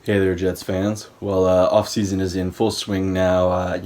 Hey there, Jets fans. Well, off-season is in full swing now.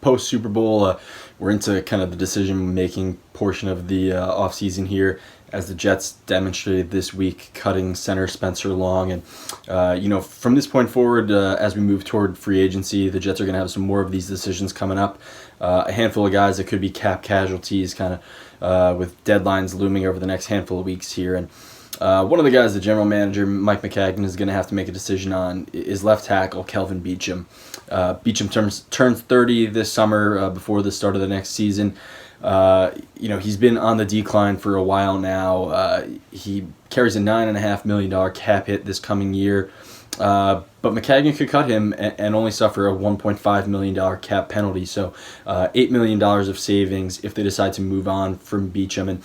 Post Super Bowl, we're into kind of the decision-making portion of the off-season here, as the Jets demonstrated this week, cutting center Spencer Long. And from this point forward, as we move toward free agency, the Jets are going to have some more of these decisions coming up. A handful of guys that could be cap casualties, kind of with deadlines looming over the next handful of weeks here. And one of the guys the general manager, Mike Maccagnan, is going to have to make a decision on is left tackle Kelvin Beachum. Beachum turns 30 this summer before the start of the next season. He's been on the decline for a while now. He carries a $9.5 million cap hit this coming year. But Maccagnan could cut him and only suffer a $1.5 million cap penalty. So $8 million of savings if they decide to move on from Beachum. And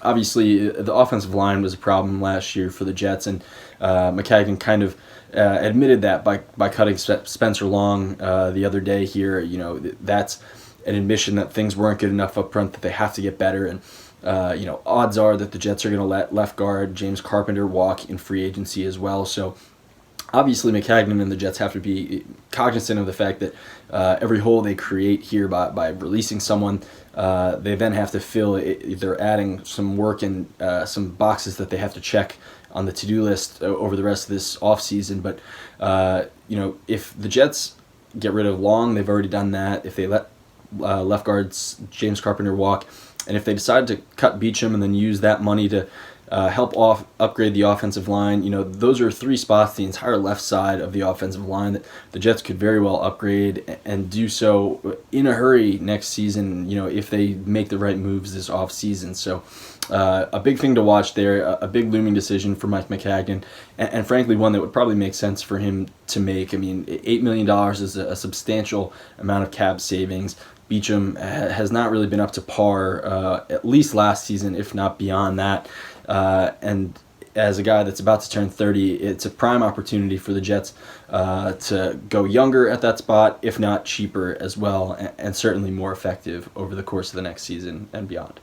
obviously, the offensive line was a problem last year for the Jets, and Maccagnan kind of admitted that by cutting Spencer Long the other day here. That's an admission that things weren't good enough up front, that they have to get better. And odds are that the Jets are going to let left guard James Carpenter walk in free agency as well. So obviously, Maccagnan and the Jets have to be cognizant of the fact that every hole they create here by releasing someone, they then have to fill it. They're adding some work and some boxes that they have to check on the to-do list over the rest of this offseason. But, if the Jets get rid of Long, they've already done that. If they let left guards James Carpenter walk, and if they decide to cut Beachum and then use that money to help upgrade the offensive line, those are three spots, the entire left side of the offensive line, that the Jets could very well upgrade and do so in a hurry next season, if they make the right moves this offseason. So a big thing to watch there, a big looming decision for Mike Maccagnan, and frankly one that would probably make sense for him to make. I mean, $8 million is a substantial amount of cap savings. Beachum has not really been up to par, at least last season, if not beyond that. And as a guy that's about to turn 30, it's a prime opportunity for the Jets to go younger at that spot, if not cheaper as well, and certainly more effective over the course of the next season and beyond.